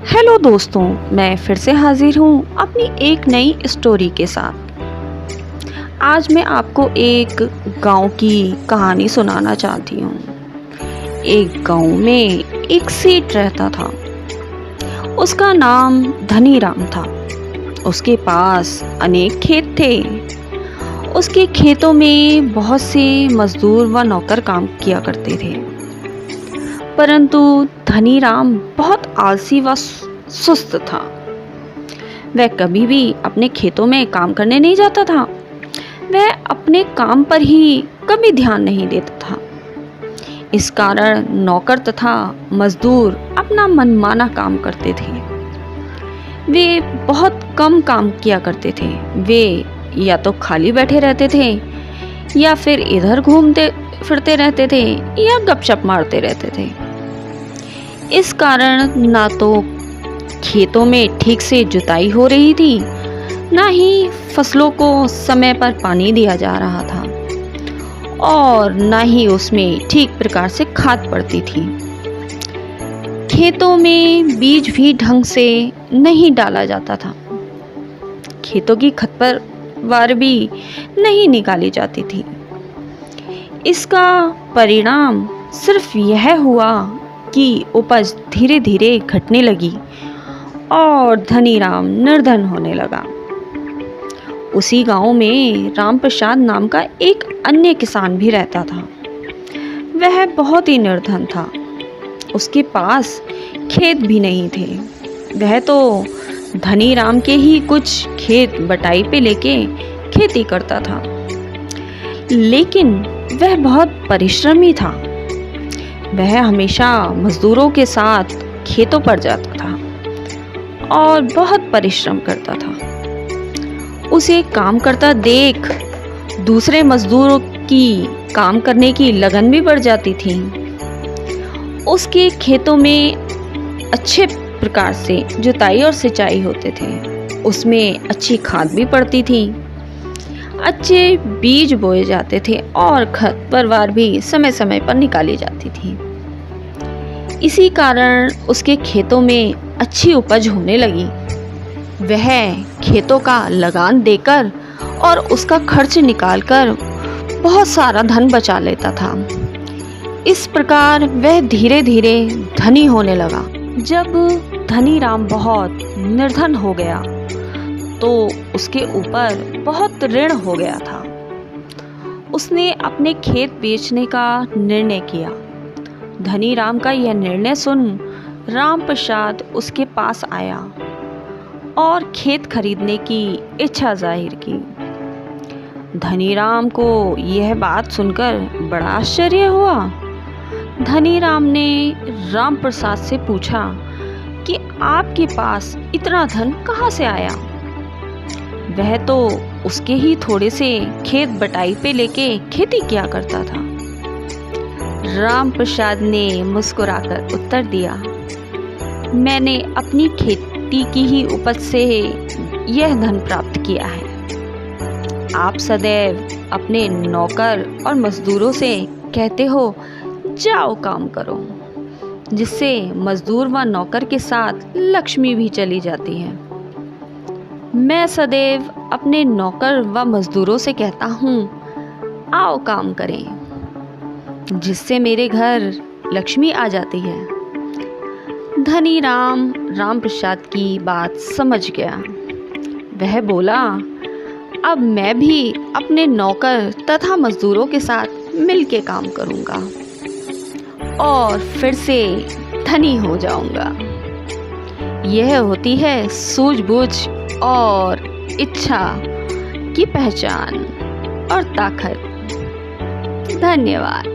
Hello दोस्तों, मैं फिर से हाजिर हूँ अपनी एक नई स्टोरी के साथ। आज मैं आपको एक गांव की कहानी सुनाना चाहती हूँ। एक गांव में एक सेठ रहता था। उसका नाम धनीराम था। उसके पास अनेक खेत थे। उसके खेतों में बहुत से मजदूर व नौकर काम किया करते थे, परंतु धनीराम बहुत आलसी व सुस्त था। वह कभी भी अपने खेतों में काम करने नहीं जाता था। वह अपने काम पर ही कभी ध्यान नहीं देता था। इस कारण नौकर तथा मजदूर अपना मनमाना काम करते थे। वे बहुत कम काम किया करते थे। वे या तो खाली बैठे रहते थे, या फिर इधर घूमते फिरते रहते थे, या गपशप मारते रहते थे। इस कारण ना तो खेतों में ठीक से जुताई हो रही थी, ना ही फसलों को समय पर पानी दिया जा रहा था, और ना ही उसमें ठीक प्रकार से खाद पड़ती थी। खेतों में बीज भी ढंग से नहीं डाला जाता था। खेतों की खरपतवार भी नहीं निकाली जाती थी। इसका परिणाम सिर्फ यह हुआ कि उपज धीरे धीरे घटने लगी और धनीराम निर्धन होने लगा। उसी गांव में राम प्रसाद नाम का एक अन्य किसान भी रहता था। वह बहुत ही निर्धन था। उसके पास खेत भी नहीं थे। वह तो धनीराम के ही कुछ खेत बटाई पे लेके खेती करता था, लेकिन वह बहुत परिश्रमी था। वह हमेशा मजदूरों के साथ खेतों पर जाता था और बहुत परिश्रम करता था। उसे काम करता देख दूसरे मजदूरों की काम करने की लगन भी बढ़ जाती थी। उसके खेतों में अच्छे प्रकार से जुताई और सिंचाई होते थे। उसमें अच्छी खाद भी पड़ती थी, अच्छे बीज बोए जाते थे और खरपतवार भी समय समय पर निकाली जाती थी। इसी कारण उसके खेतों में अच्छी उपज होने लगी। वह खेतों का लगान देकर और उसका खर्च निकालकर बहुत सारा धन बचा लेता था। इस प्रकार वह धीरे धीरे धनी होने लगा। जब धनीराम बहुत निर्धन हो गया तो उसके ऊपर बहुत ऋण हो गया था। उसने अपने खेत बेचने का निर्णय किया। धनीराम का यह निर्णय सुन राम प्रसाद उसके पास आया और खेत खरीदने की इच्छा जाहिर की। धनीराम को यह बात सुनकर बड़ा आश्चर्य हुआ। धनीराम ने राम प्रसाद से पूछा कि आपके पास इतना धन कहाँ से आया? वह तो उसके ही थोड़े से खेत बटाई पे लेके खेती किया करता था। राम प्रसाद ने मुस्कुराकर उत्तर दिया, मैंने अपनी खेती की ही उपज से यह धन प्राप्त किया है। आप सदैव अपने नौकर और मजदूरों से कहते हो जाओ काम करो, जिससे मजदूर व नौकर के साथ लक्ष्मी भी चली जाती है। मैं सदैव अपने नौकर व मजदूरों से कहता हूँ आओ काम करें, जिससे मेरे घर लक्ष्मी आ जाती है। धनीराम राम प्रसाद की बात समझ गया। वह बोला, अब मैं भी अपने नौकर तथा मजदूरों के साथ मिलके काम करूँगा और फिर से धनी हो जाऊँगा। यह होती है सूझबूझ और इच्छा की पहचान और ताकत। धन्यवाद।